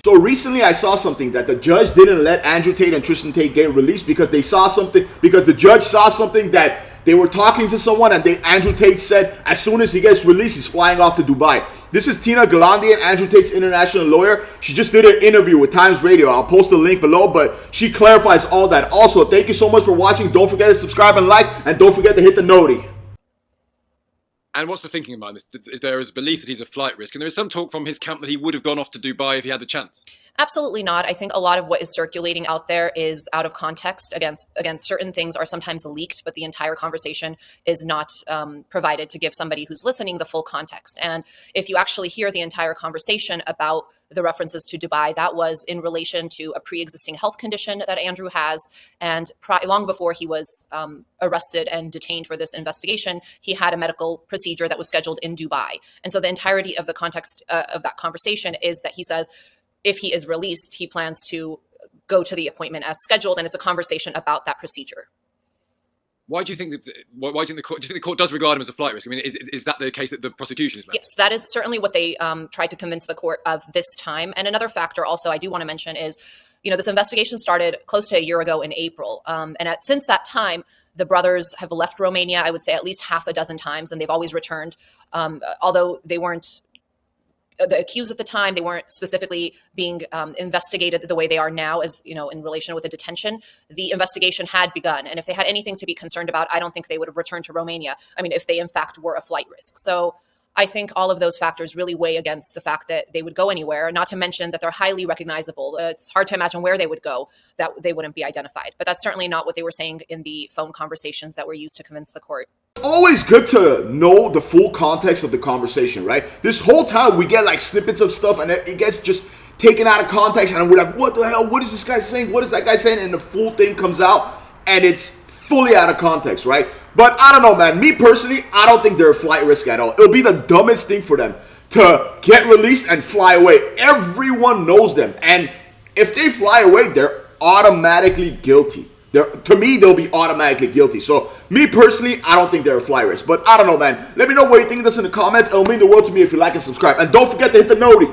So recently I saw something that the judge didn't let Andrew Tate and Tristan Tate get released because they saw something, because the judge saw something that they were talking to someone, and Andrew Tate said as soon as he gets released, he's flying off to Dubai. This is Tina Galandian, Andrew Tate's international lawyer. She just did an interview with Times Radio. I'll post the link below, but she clarifies all that. Also, thank you so much for watching. Don't forget to subscribe and like, and don't forget to hit the noti. And what's the thinking behind this? Is there a belief that he's a flight risk? And there is some talk from his camp that he would have gone off to Dubai if he had the chance. Absolutely not. I think a lot of what is circulating out there is out of context. Again, certain things are sometimes leaked, but the entire conversation is not provided to give somebody who's listening the full context. And if you actually hear the entire conversation about the references to Dubai, that was in relation to a pre-existing health condition that Andrew has. And long before he was arrested and detained for this investigation, he had a medical procedure that was scheduled in Dubai. And so the entirety of the context of that conversation is that he says, if he is released, he plans to go to the appointment as scheduled, and it's a conversation about that procedure. Why do you think the court does regard him as a flight risk? I mean, is that the case that the prosecution is making? Yes, that is certainly what they tried to convince the court of this time. And another factor also I do want to mention is, this investigation started close to a year ago in April. Since that time, the brothers have left Romania, I would say at least half a dozen times, and they've always returned, although they weren't the accused at the time, they weren't specifically being investigated the way they are now, as in relation with the detention. The investigation had begun, and if they had anything to be concerned about, I don't think they would have returned to Romania. I mean, if they in fact were a flight risk. So I think all of those factors really weigh against the fact that they would go anywhere, not to mention that they're highly recognizable. It's hard to imagine where they would go that they wouldn't be identified. But that's certainly not what they were saying in the phone conversations that were used to convince the court. It's always good to know the full context of the conversation, right? This whole time we get like snippets of stuff and it gets just taken out of context, and we're like, what the hell? What is this guy saying? What is that guy saying? And the full thing comes out and it's fully out of context, right? But I don't know, man. Me personally, I don't think they're a flight risk at all. It'll be the dumbest thing for them to get released and fly away. Everyone knows them. And if they fly away, they're automatically guilty. To me, they'll be automatically guilty. So, me personally, I don't think they're a fly risk. But I don't know, man. Let me know what you think of this in the comments. It'll mean the world to me if you like and subscribe. And don't forget to hit the noti.